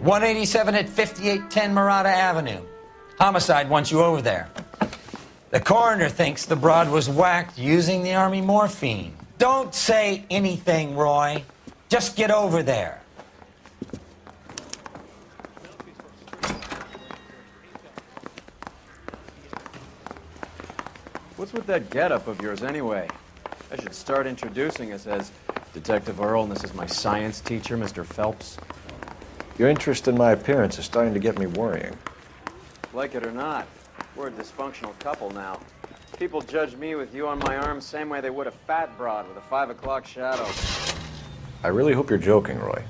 187 at 5810 Murata Avenue. Homicide wants you over there. The coroner thinks the broad was whacked using the Army morphine. Don't say anything, Roy. Just get over there. What's with that getup of yours anyway? I should start introducing us as Detective Earl, and this is my science teacher, Mr. Phelps. Your interest in my appearance is starting to get me worrying. Like it or not, we're a dysfunctional couple now. People judge me with you on my arm same way they would a fat broad with a 5 o'clock shadow. I really hope you're joking, Roy.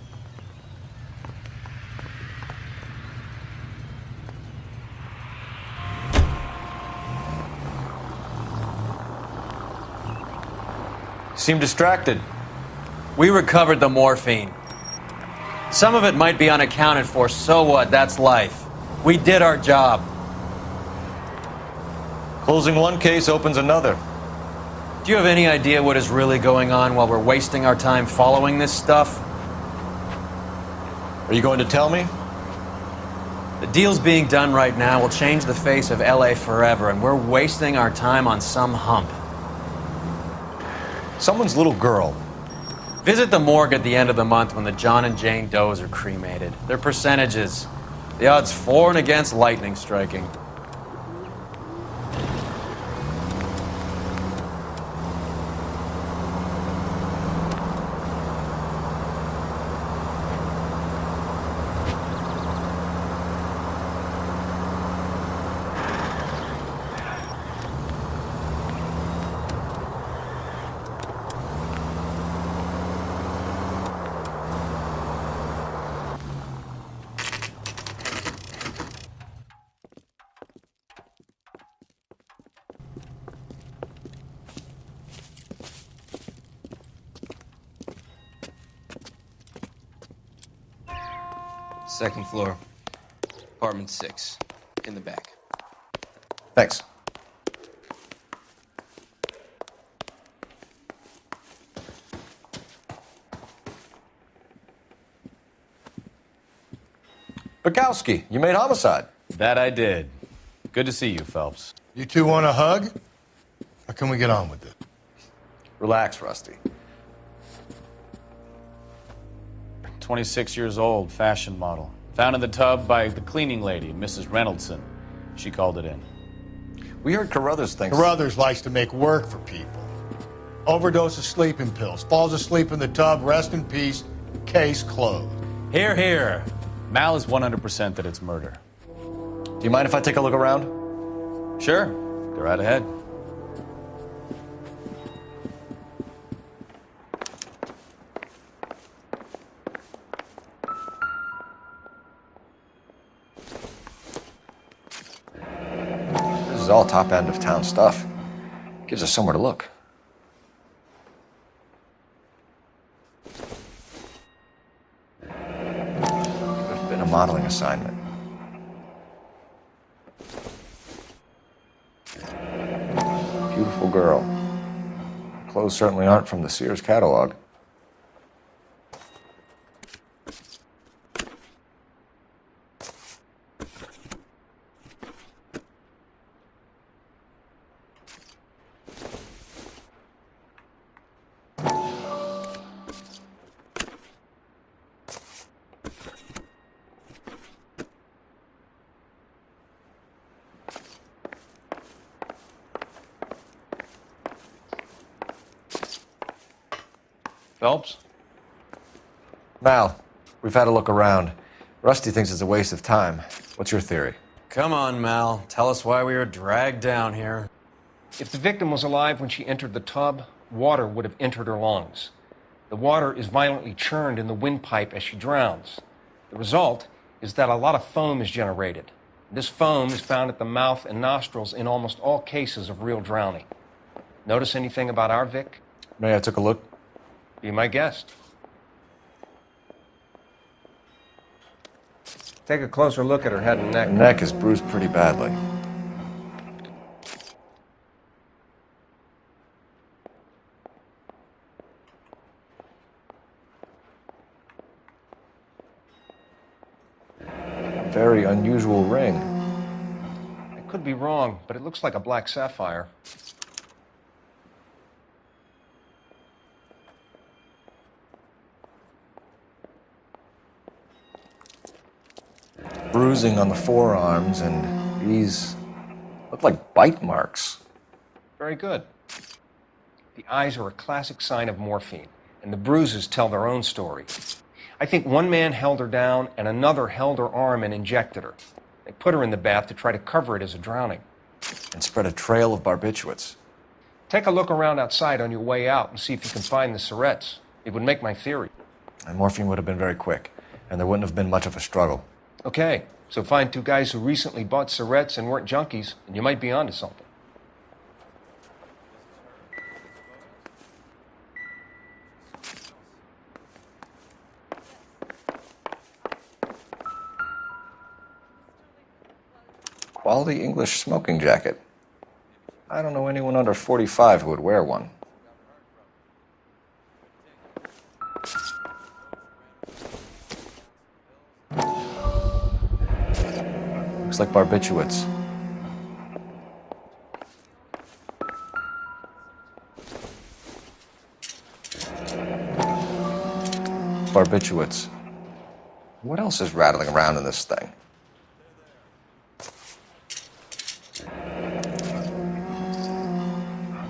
You seem distracted. We recovered the morphine. Some of it might be unaccounted for, so what? That's life. We did our job. Closing one case opens another. Do you have any idea what is really going on while we're wasting our time following this stuff? Are you going to tell me? The deals being done right now will change the face of LA forever, and we're wasting our time on some hump. Someone's little girl. Visit the morgue at the end of the month when the John and Jane Does are cremated. Their percentages. The odds for and against lightning striking. Second floor, apartment 6, in the back. Thanks. Bukowski, you made homicide. That I did. Good to see you, Phelps. You two want a hug? Or can we get on with it? Relax, Rusty. 26 years old, fashion model. Found in the tub by the cleaning lady, Mrs. Reynoldson. She called it in. We heard Carruthers thinks... Carruthers likes to make work for people. Overdose of sleeping pills. Falls asleep in the tub. Rest in peace. Case closed. Here, here. Mal is 100% that it's murder. Do you mind if I take a look around? Sure. Go right ahead. This is all top end of town stuff. Gives us somewhere to look. Could have been a modeling assignment. Beautiful girl. Clothes certainly aren't from the Sears catalog. Phelps? Mal, we've had a look around. Rusty thinks it's a waste of time. What's your theory? Come on, Mal. Tell us why we were dragged down here. If the victim was alive when she entered the tub, water would have entered her lungs. The water is violently churned in the windpipe as she drowns. The result is that a lot of foam is generated. This foam is found at the mouth and nostrils in almost all cases of real drowning. Notice anything about our Vic? May I take a look? Be my guest. Take a closer look at her head and neck. Her neck is bruised pretty badly. unusual ring. I could be wrong, but it looks like a black sapphire. Bruising on the forearms, and these look like bite marks. Very good. The eyes are a classic sign of morphine, and the bruises tell their own story. I think one man held her down and another held her arm and injected her. They put her in the bath to try to cover it as a drowning. And spread a trail of barbiturates. Take a look around outside on your way out and see if you can find the syrettes. It would make my theory. And morphine would have been very quick, and there wouldn't have been much of a struggle. Okay, so find two guys who recently bought syrettes and weren't junkies, and you might be onto something. Quality English smoking jacket. I don't know anyone under 45 who would wear one. Looks like barbiturates. Barbiturates. What else is rattling around in this thing?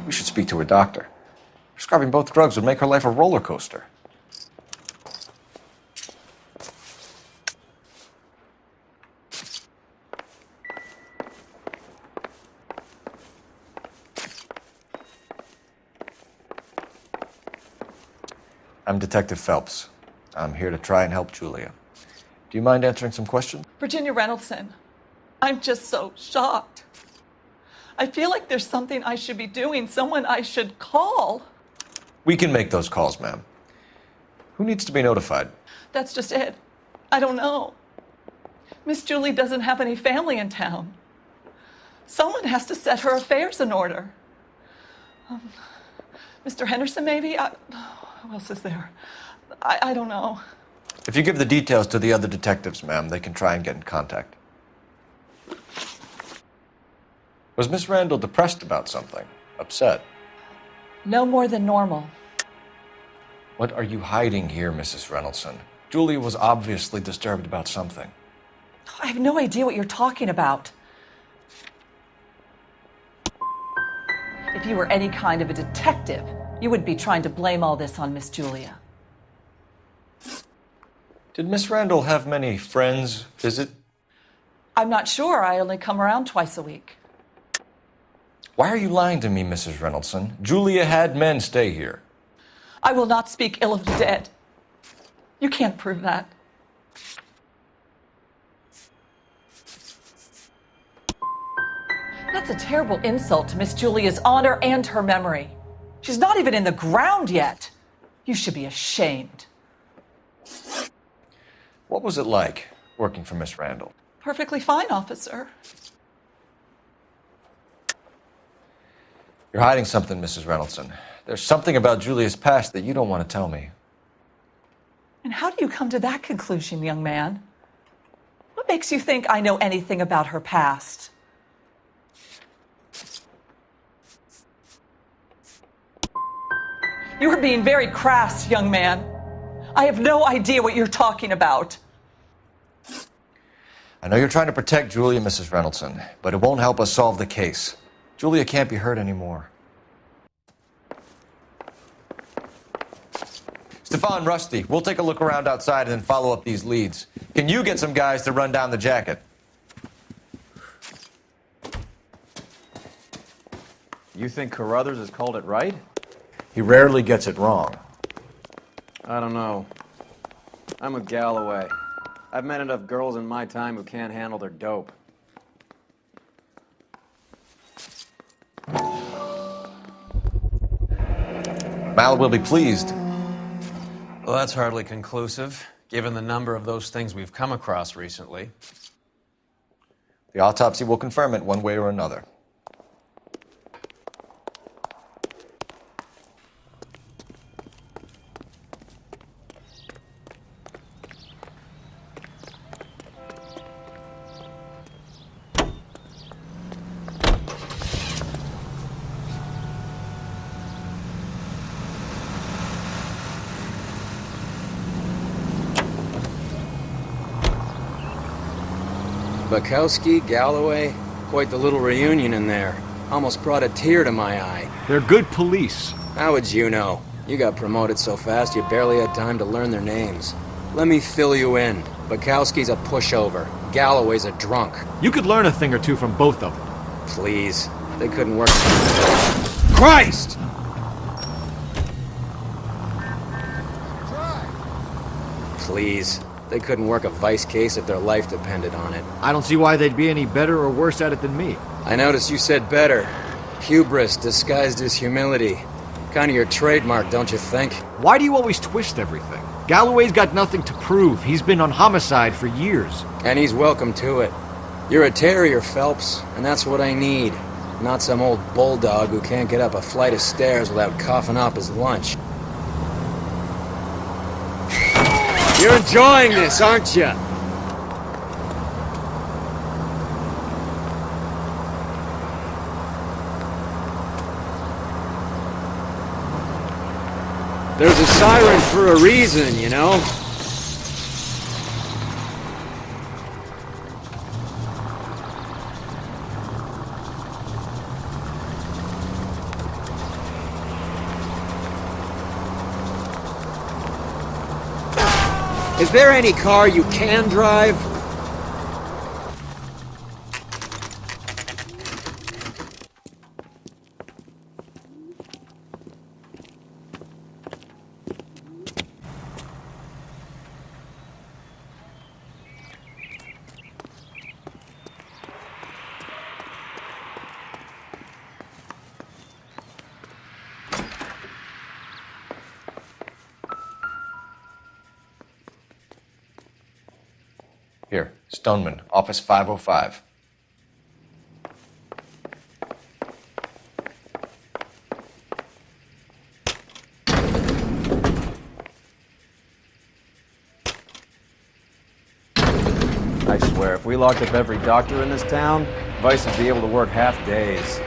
We should speak to her doctor. Prescribing both drugs would make her life a roller coaster. I'm Detective Phelps. I'm here to try and help Julia. Do you mind answering some questions? Virginia Reynoldson, I'm just so shocked. I feel like there's something I should be doing, someone I should call. We can make those calls, ma'am. Who needs to be notified? That's just it. I don't know. Miss Julie doesn't have any family in town. Someone has to set her affairs in order. Mr. Henderson, maybe? Who else is there? I don't know. If you give the details to the other detectives, ma'am, they can try and get in contact. Was Miss Randall depressed about something? Upset? No more than normal. What are you hiding here, Mrs. Reynoldson? Julia was obviously disturbed about something. I have no idea what you're talking about. If you were any kind of a detective, you would be trying to blame all this on Miss Julia. Did Miss Randall have many friends visit? I'm not sure. I only come around twice a week. Why are you lying to me, Mrs. Reynoldson? Julia had men stay here. I will not speak ill of the dead. You can't prove that. That's a terrible insult to Miss Julia's honor and her memory. She's not even in the ground yet. You should be ashamed. What was it like working for Miss Randall? Perfectly fine, officer. You're hiding something, Mrs. Reynoldson. There's something about Julia's past that you don't want to tell me. And how do you come to that conclusion, young man? What makes you think I know anything about her past? You are being very crass, young man. I have no idea what you're talking about. I know you're trying to protect Julia, Mrs. Reynoldson, but it won't help us solve the case. Julia can't be hurt anymore. Stefan, Rusty, we'll take a look around outside and then follow up these leads. Can you get some guys to run down the jacket? You think Carruthers has called it right? He rarely gets it wrong. I don't know. I'm with Galloway. I've met enough girls in my time who can't handle their dope. Mal will be pleased. Well, that's hardly conclusive, given the number of those things we've come across recently. The autopsy will confirm it one way or another. Bukowski, Galloway. Quite the little reunion in there. Almost brought a tear to my eye. They're good police. How would you know? You got promoted so fast you barely had time to learn their names. Let me fill you in. Bukowski's a pushover. Galloway's a drunk. You could learn a thing or two from both of them. Please. They couldn't work. Christ! Please. They couldn't work a vice case if their life depended on it. I don't see why they'd be any better or worse at it than me. I noticed you said better. Hubris disguised as humility. Kind of your trademark, don't you think? Why do you always twist everything? Galloway's got nothing to prove. He's been on homicide for years. And he's welcome to it. You're a terrier, Phelps, and that's what I need. Not some old bulldog who can't get up a flight of stairs without coughing up his lunch. You're enjoying this, aren't you? There's a siren for a reason, you know? Is there any car you can drive? Here, Stoneman, office 505. I swear, if we locked up every doctor in this town, Vice would be able to work half days.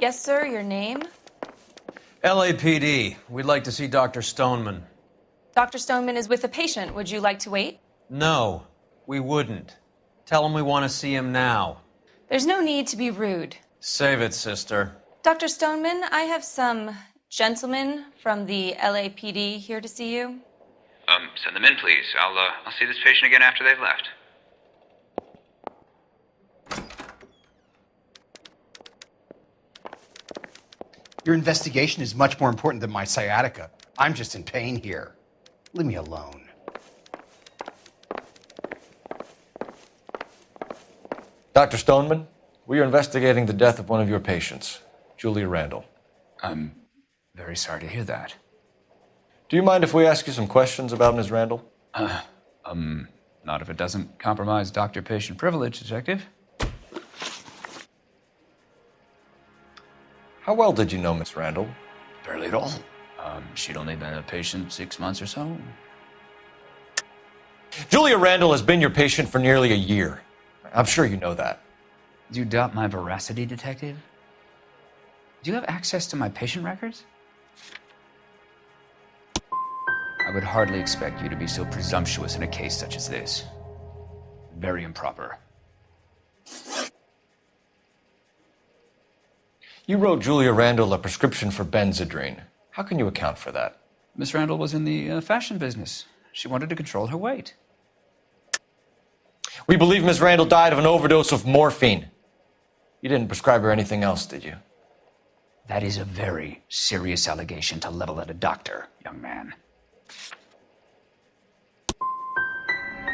Yes, sir, your name? LAPD. We'd like to see Dr. Stoneman. Dr. Stoneman is with a patient. Would you like to wait? No, we wouldn't. Tell him we want to see him now. There's no need to be rude. Save it, sister. Dr. Stoneman, I have some gentlemen from the LAPD here to see you. Send them in, please. I'll see this patient again after they've left. Your investigation is much more important than my sciatica. I'm just in pain here. Leave me alone. Dr. Stoneman, we are investigating the death of one of your patients, Julia Randall. I'm very sorry to hear that. Do you mind if we ask you some questions about Ms. Randall? Not if it doesn't compromise doctor-patient privilege, Detective. How well did you know Miss Randall? Barely at all. She'd only been a patient 6 months or so. Julia Randall has been your patient for nearly a year. I'm sure you know that. Do you doubt my veracity, Detective? Do you have access to my patient records? I would hardly expect you to be so presumptuous in a case such as this. Very improper. You wrote Julia Randall a prescription for Benzedrine. How can you account for that? Miss Randall was in the fashion business. She wanted to control her weight. We believe Ms. Randall died of an overdose of morphine. You didn't prescribe her anything else, did you? That is a very serious allegation to level at a doctor, young man.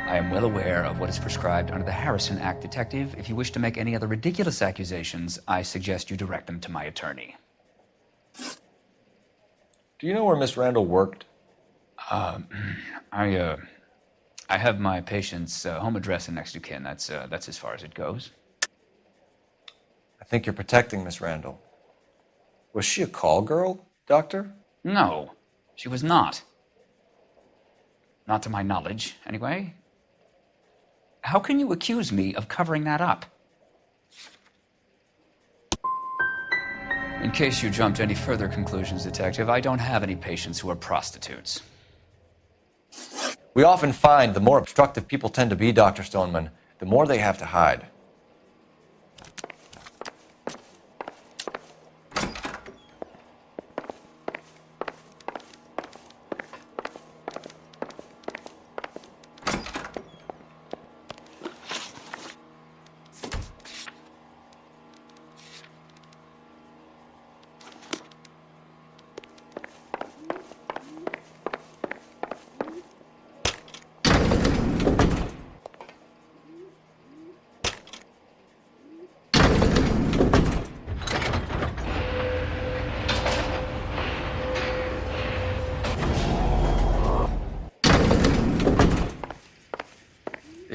I am well aware of what is prescribed under the Harrison Act, Detective. If you wish to make any other ridiculous accusations, I suggest you direct them to my attorney. Do you know where Miss Randall worked? I have my patient's home address and next to kin. That's as far as it goes. I think you're protecting Miss Randall. Was she a call girl, Doctor? No, she was not. Not to my knowledge, anyway. How can you accuse me of covering that up? In case you jumped any further conclusions, Detective, I don't have any patients who are prostitutes. We often find the more obstructive people tend to be, Dr. Stoneman, the more they have to hide.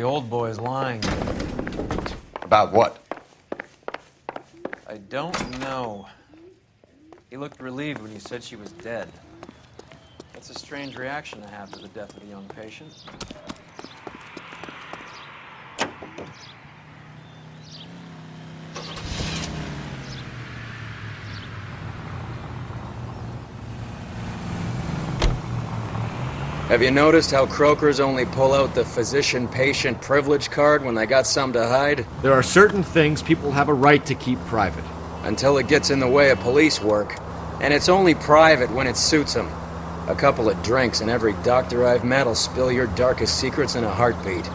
The old boy's lying. About what? I don't know. He looked relieved when you said she was dead. That's a strange reaction to have to the death of a young patient. Have you noticed how croakers only pull out the physician-patient privilege card when they got something to hide? There are certain things people have a right to keep private. Until it gets in the way of police work. And it's only private when it suits them. A couple of drinks and every doctor I've met will spill your darkest secrets in a heartbeat.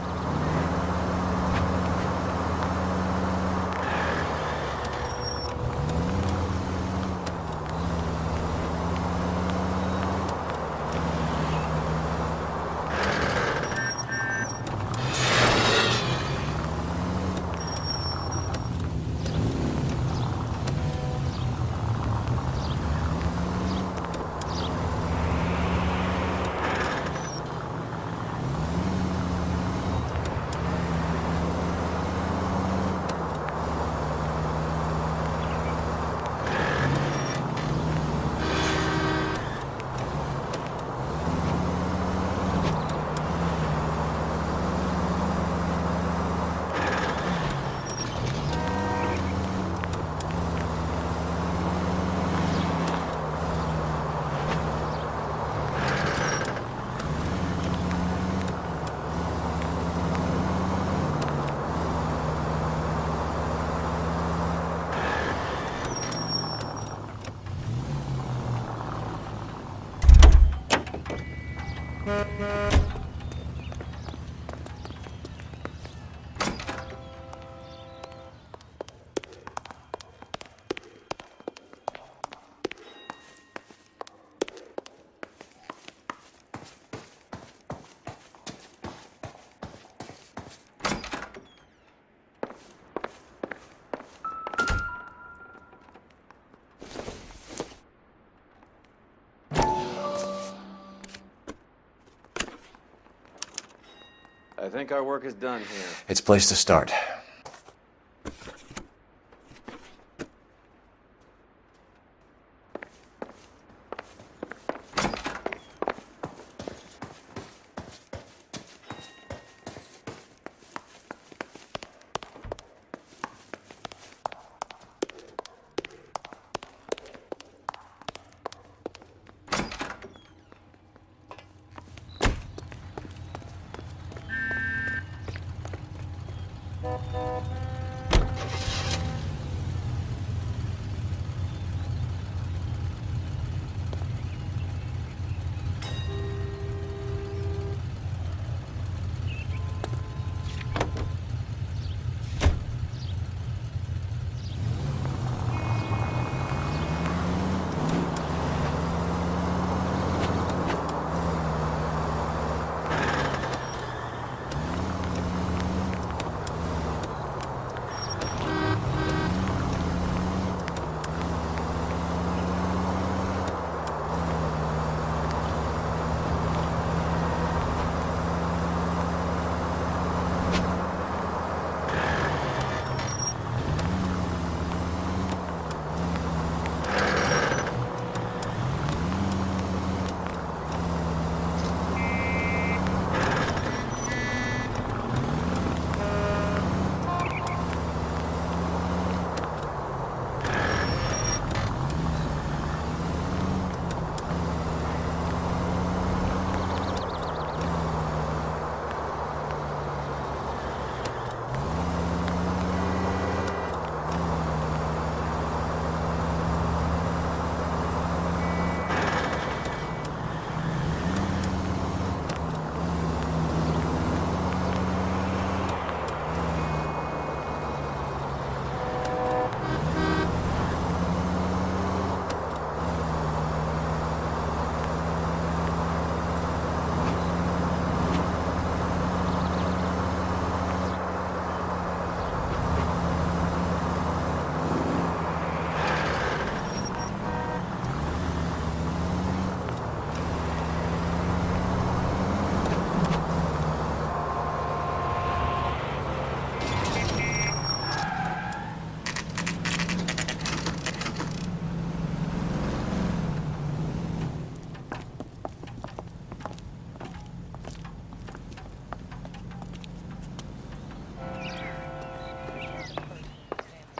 I think our work is done here. It's a place to start.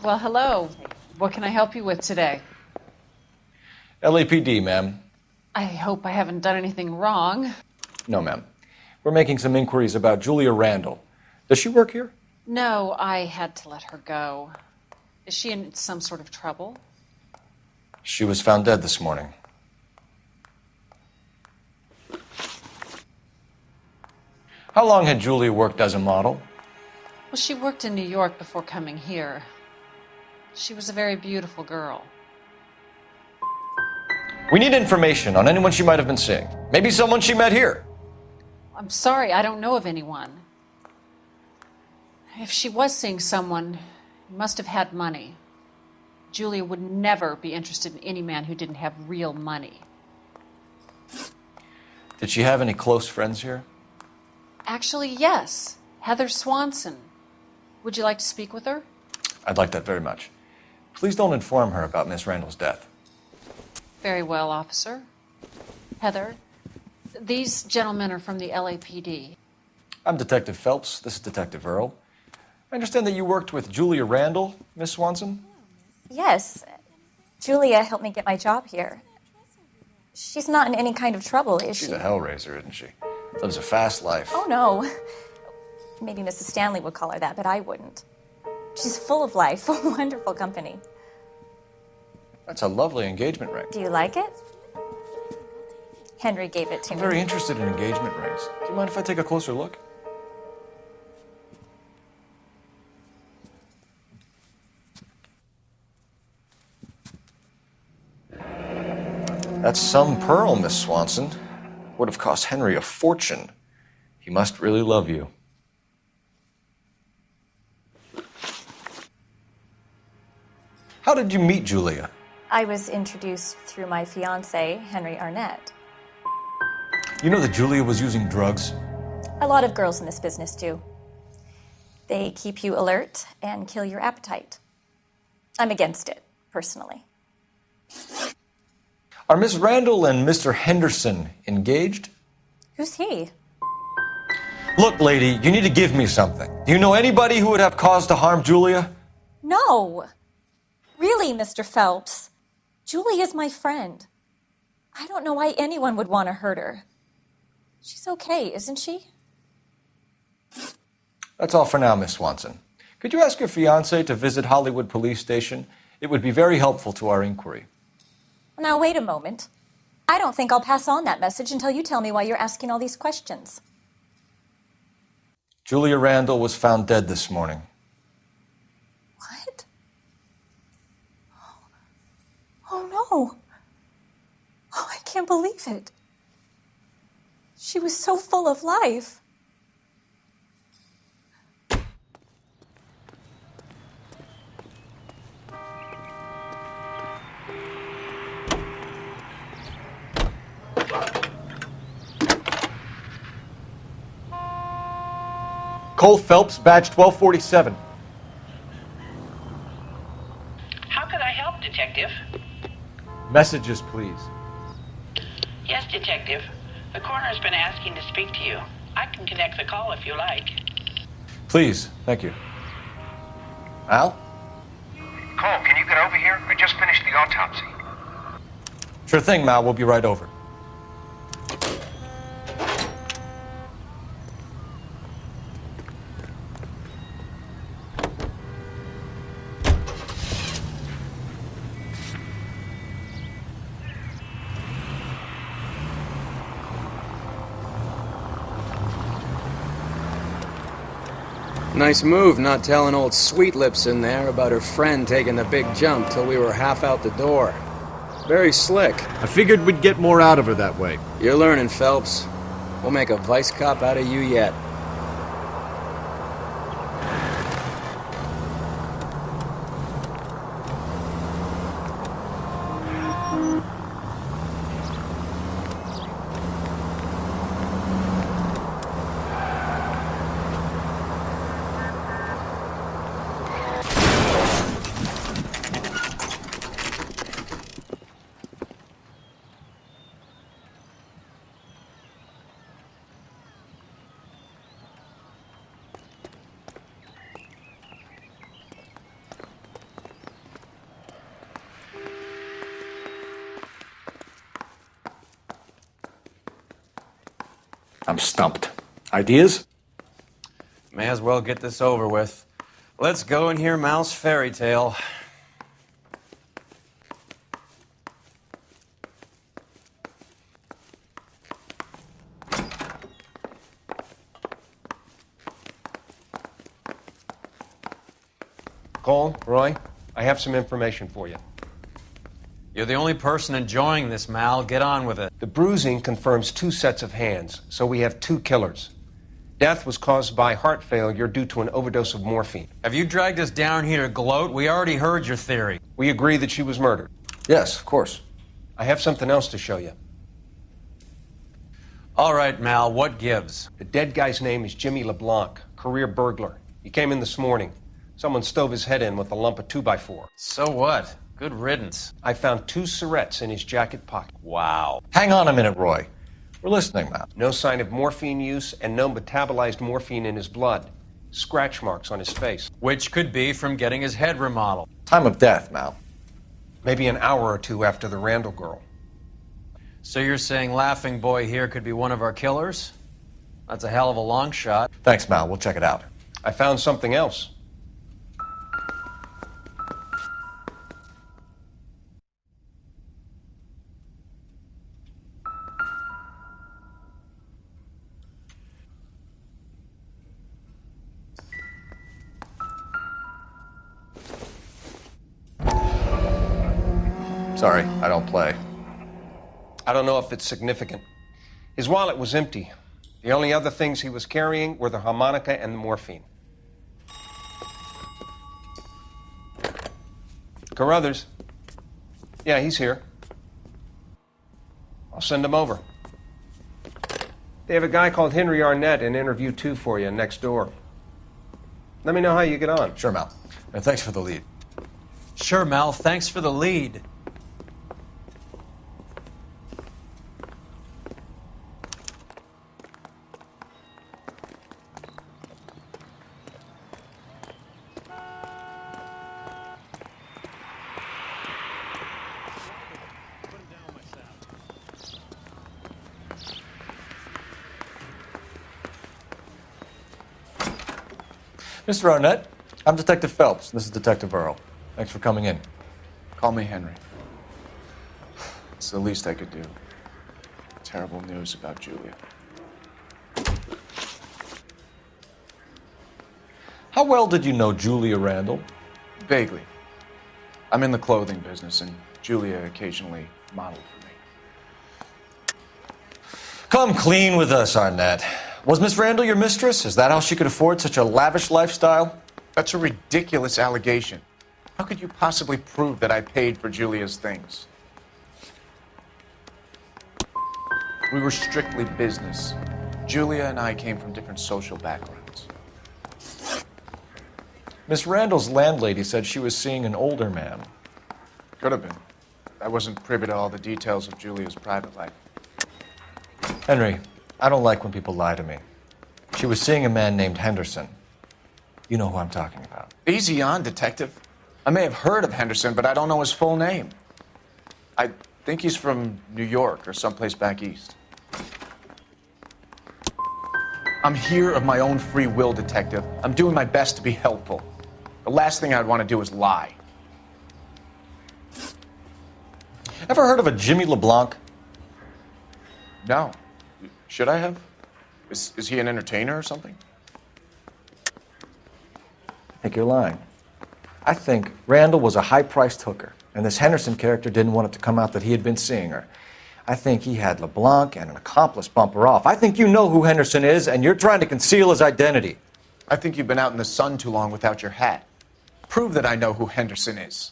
Well, hello. What can I help you with today? LAPD, ma'am. I hope I haven't done anything wrong. No, ma'am. We're making some inquiries about Julia Randall. Does she work here? No, I had to let her go. Is she in some sort of trouble? She was found dead this morning. How long had Julia worked as a model? Well, she worked in New York before coming here. She was a very beautiful girl. We need information on anyone she might have been seeing. Maybe someone she met here. I'm sorry, I don't know of anyone. If she was seeing someone, he must have had money. Julia would never be interested in any man who didn't have real money. Did she have any close friends here? Actually, yes. Heather Swanson. Would you like to speak with her? I'd like that very much. Please don't inform her about Miss Randall's death. Very well, officer. Heather, these gentlemen are from the LAPD. I'm Detective Phelps. This is Detective Earl. I understand that you worked with Julia Randall, Miss Swanson? Yes. Julia helped me get my job here. She's not in any kind of trouble, is she? She's a hellraiser, isn't she? Lives a fast life. Oh, no. Maybe Mrs. Stanley would call her that, but I wouldn't. She's full of life, wonderful company. That's a lovely engagement ring. Do you like it? Henry gave it to I'm me. very interested in engagement rings. Do you mind if I take a closer look? That's some pearl, Miss Swanson. Would have cost Henry a fortune. He must really love you. How did you meet Julia? I was introduced through my fiancé, Henry Arnett. You know that Julia was using drugs? A lot of girls in this business do. They keep you alert and kill your appetite. I'm against it, personally. Are Miss Randall and Mr. Henderson engaged? Who's he? Look, lady, you need to give me something. Do you know anybody who would have cause to harm Julia? No. Really, Mr. Phelps. Julie is my friend. I don't know why anyone would want to hurt her. She's okay, isn't she? That's all for now, Miss Swanson. Could you ask your fiancé to visit Hollywood Police Station? It would be very helpful to our inquiry. Now, wait a moment. I don't think I'll pass on that message until you tell me why you're asking all these questions. Julia Randall was found dead this morning. What? Oh, no. Oh, I can't believe it. She was so full of life. Cole Phelps, badge 1247. How could I help, Detective? Messages, please. Yes, Detective. The coroner's been asking to speak to you. I can connect the call if you like. Please, thank you. Al? Cole, can you get over here? I just finished the autopsy. Sure thing, Mal. We'll be right over. Nice move not telling old Sweet Lips in there about her friend taking the big jump till we were half out the door. Very slick. I figured we'd get more out of her that way. You're learning, Phelps. We'll make a vice cop out of you yet. I'm stumped. Ideas? May as well get this over with. Let's go and hear Mal's fairy tale. Cole, Roy, I have some information for you. You're the only person enjoying this, Mal. Get on with it. The bruising confirms 2 sets of hands, so we have 2 killers. Death was caused by heart failure due to an overdose of morphine. Have you dragged us down here to gloat? We already heard your theory. We agree that she was murdered. Yes, of course. I have something else to show you. All right, Mal, what gives? The dead guy's name is Jimmy LeBlanc, career burglar. He came in this morning. Someone stove his head in with a lump of 2x4. So what? Good riddance. I found 2 syrettes in his jacket pocket. Wow. Hang on a minute, Roy. We're listening, Mal. No sign of morphine use and no metabolized morphine in his blood. Scratch marks on his face. Which could be from getting his head remodeled. Time of death, Mal. Maybe an hour or 2 after the Randall girl. So you're saying Laughing Boy here could be one of our killers? That's a hell of a long shot. Thanks, Mal. We'll check it out. I found something else. Sorry, I don't play. I don't know if it's significant. His wallet was empty. The only other things he was carrying were the harmonica and the morphine. Carruthers. Yeah, he's here. I'll send him over. They have a guy called Henry Arnett in interview 2 for you next door. Let me know how you get on. Sure, Mal. And thanks for the lead. Sure, Mal. Thanks for the lead. Mr. Arnett, I'm Detective Phelps. This is Detective Earl. Thanks for coming in. Call me Henry. It's the least I could do. Terrible news about Julia. How well did you know Julia Randall? Vaguely. I'm in the clothing business, and Julia occasionally modeled for me. Come clean with us, Arnett. Was Miss Randall your mistress? Is that how she could afford such a lavish lifestyle? That's a ridiculous allegation. How could you possibly prove that I paid for Julia's things? We were strictly business. Julia and I came from different social backgrounds. Miss Randall's landlady said she was seeing an older man. Could have been. I wasn't privy to all the details of Julia's private life. Henry, I don't like when people lie to me. She was seeing a man named Henderson. You know who I'm talking about. Easy on, Detective. I may have heard of Henderson, but I don't know his full name. I think he's from New York or someplace back east. I'm here of my own free will, Detective. I'm doing my best to be helpful. The last thing I'd want to do is lie. Ever heard of a Jimmy LeBlanc? No. Should I have? Is he an entertainer or something? I think you're lying. I think Randall was a high-priced hooker, and this Henderson character didn't want it to come out that he had been seeing her. I think he had LeBlanc and an accomplice bump her off. I think you know who Henderson is, and you're trying to conceal his identity. I think you've been out in the sun too long without your hat. Prove that I know who Henderson is.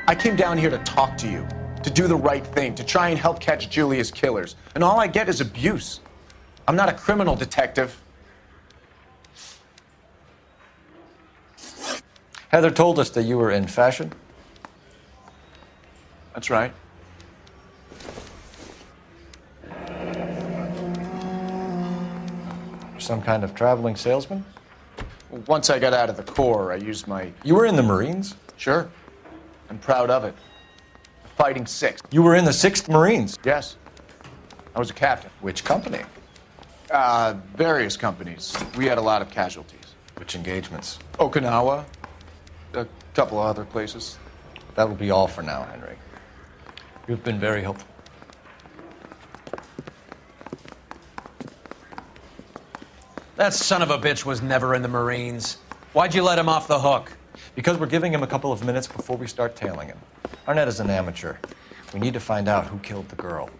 I came down here to talk to you, to do the right thing, to try and help catch Julia's killers. And all I get is abuse. I'm not a criminal, Detective. Heather told us that you were in fashion. That's right. Some kind of traveling salesman? Once I got out of the Corps, I used my... You were in the Marines? Sure. I'm proud of it. I Fighting 6th. You were in the 6th Marines. Yes. I was a captain. Which company? Various companies. We had a lot of casualties. Which engagements? Okinawa. A couple of other places. That will be all for now, Henry. You've been very helpful. That son of a bitch was never in the Marines. Why'd you let him off the hook? Because we're giving him a couple of minutes before we start tailing him. Arnett is an amateur. We need to find out who killed the girl.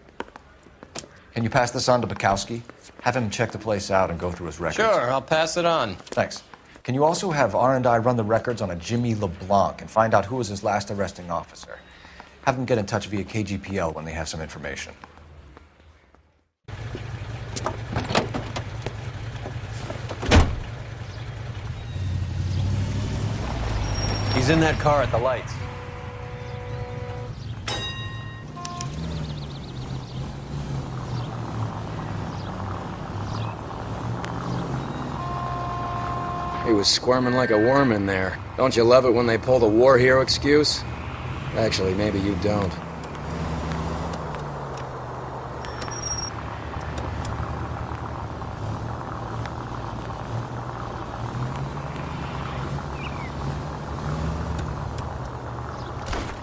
Can you pass this on to Bukowski? Have him check the place out and go through his records. Sure, I'll pass it on. Thanks. Can you also have R&I run the records on a Jimmy LeBlanc and find out who was his last arresting officer? Have them get in touch via KGPL when they have some information. He's in that car at the lights. He was squirming like a worm in there. Don't you love it when they pull the war hero excuse? Actually, maybe you don't.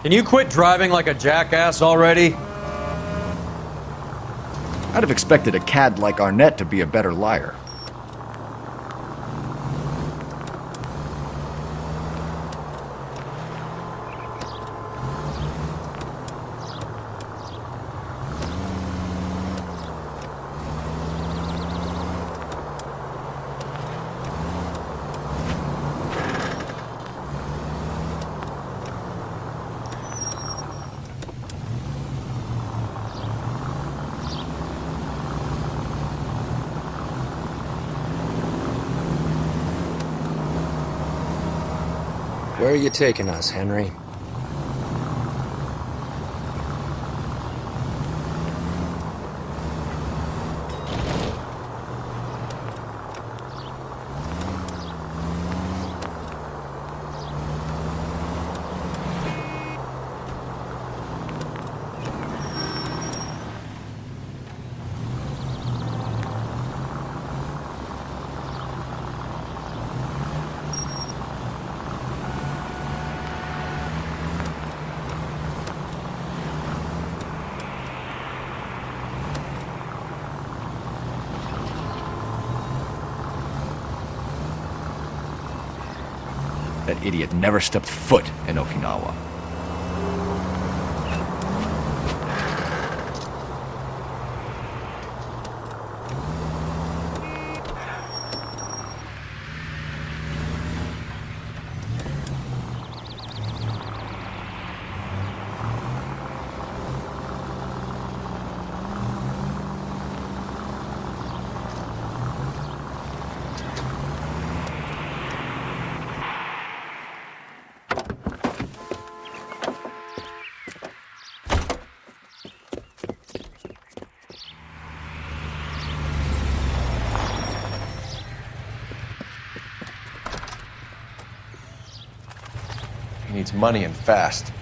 Can you quit driving like a jackass already? I'd have expected a cad like Arnett to be a better liar. Where are you taking us, Henry? That idiot never stepped foot in Okinawa. He needs money and fast.